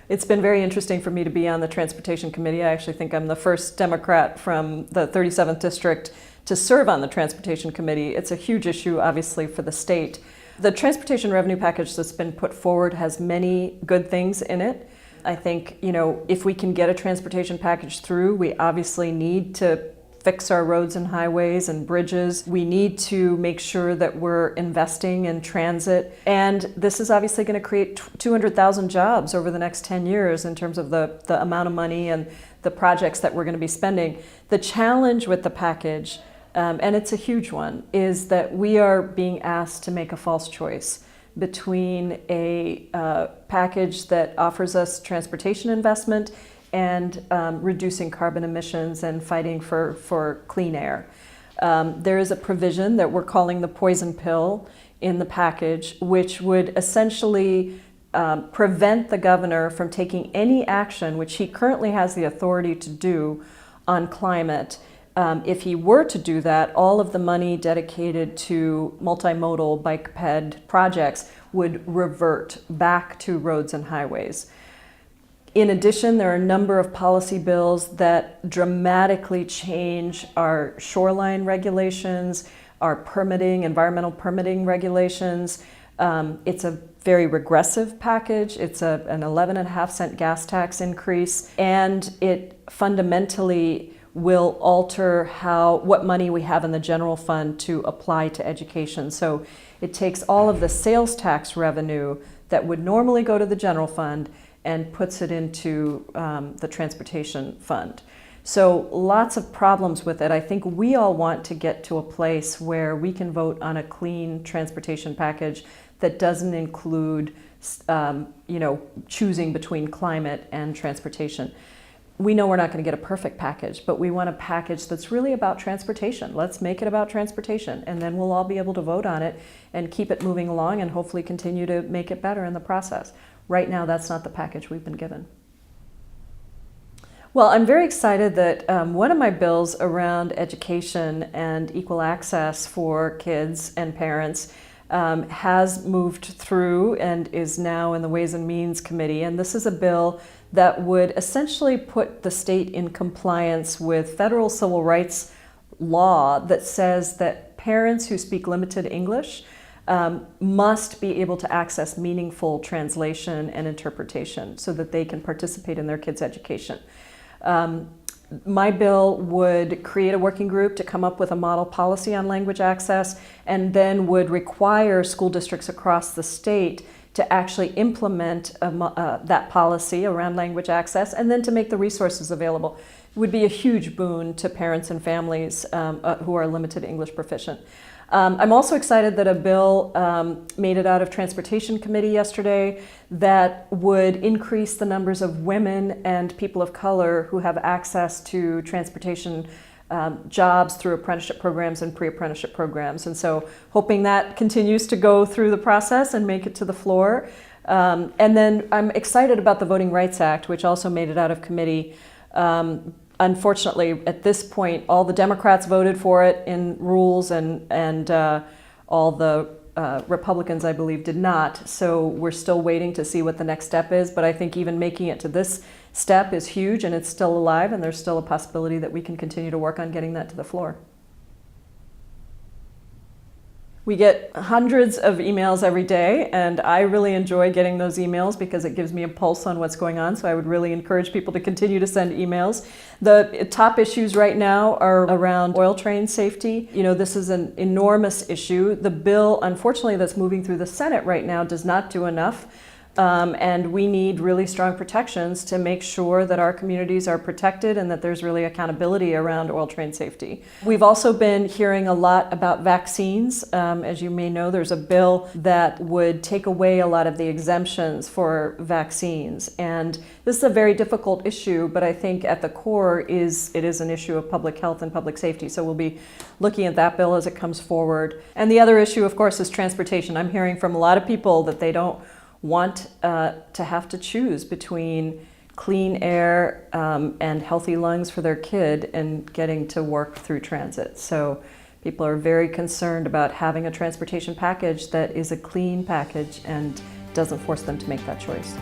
It's been very interesting for me to be on the Transportation Committee. I actually think I'm the first Democrat from the 37th District to serve on the Transportation Committee. It's a huge issue, obviously, for the state. The transportation revenue package that's been put forward has many good things in it. I think, if we can get a transportation package through, we obviously need to fix our roads and highways and bridges. We need to make sure that we're investing in transit. And this is obviously going to create 200,000 jobs over the next 10 years in terms of the amount of money and the projects that we're going to be spending. The challenge with the package, and it's a huge one, is that we are being asked to make a false choice between a package that offers us transportation investment and reducing carbon emissions and fighting for clean air. There is a provision that we're calling the poison pill in the package, which would essentially prevent the governor from taking any action, which he currently has the authority to do, on climate. If he were to do that, all of the money dedicated to multimodal bike-ped projects would revert back to roads and highways. In addition, there are a number of policy bills that dramatically change our shoreline regulations, our environmental permitting regulations. It's a very regressive package. It's an 11.5-cent gas tax increase, and it fundamentally will alter what money we have in the general fund to apply to education. So it takes all of the sales tax revenue that would normally go to the general fund and puts it into the transportation fund. So lots of problems with it. I think we all want to get to a place where we can vote on a clean transportation package that doesn't include, choosing between climate and transportation. We know we're not going to get a perfect package, but we want a package that's really about transportation. Let's make it about transportation, and then we'll all be able to vote on it and keep it moving along and hopefully continue to make it better in the process. Right now, that's not the package we've been given. Well, I'm very excited that one of my bills around education and equal access for kids and parents has moved through and is now in the Ways and Means Committee. And this is a bill that would essentially put the state in compliance with federal civil rights law that says that parents who speak limited English must be able to access meaningful translation and interpretation so that they can participate in their kids' education. My bill would create a working group to come up with a model policy on language access, and then would require school districts across the state to actually implement that policy around language access, and then to make the resources available. It would be a huge boon to parents and families who are limited English proficient. I'm also excited that a bill made it out of Transportation Committee yesterday that would increase the numbers of women and people of color who have access to transportation jobs through apprenticeship programs and pre-apprenticeship programs. And so hoping that continues to go through the process and make it to the floor. And then I'm excited about the Voting Rights Act, which also made it out of committee. Unfortunately, at this point, all the Democrats voted for it in rules, and all the Republicans, I believe, did not. So we're still waiting to see what the next step is. But I think even making it to this step is huge, and it's still alive, and there's still a possibility that we can continue to work on getting that to the floor. We get hundreds of emails every day, and I really enjoy getting those emails because it gives me a pulse on what's going on, so I would really encourage people to continue to send emails. The top issues right now are around oil train safety. This is an enormous issue. The bill, unfortunately, that's moving through the Senate right now does not do enough. And we need really strong protections to make sure that our communities are protected and that there's really accountability around oil train safety. We've also been hearing a lot about vaccines. As you may know, there's a bill that would take away a lot of the exemptions for vaccines. And this is a very difficult issue, but I think at the core it is an issue of public health and public safety. So we'll be looking at that bill as it comes forward. And the other issue, of course, is transportation. I'm hearing from a lot of people that they don't want to have to choose between clean air and healthy lungs for their kid and getting to work through transit. So people are very concerned about having a transportation package that is a clean package and doesn't force them to make that choice.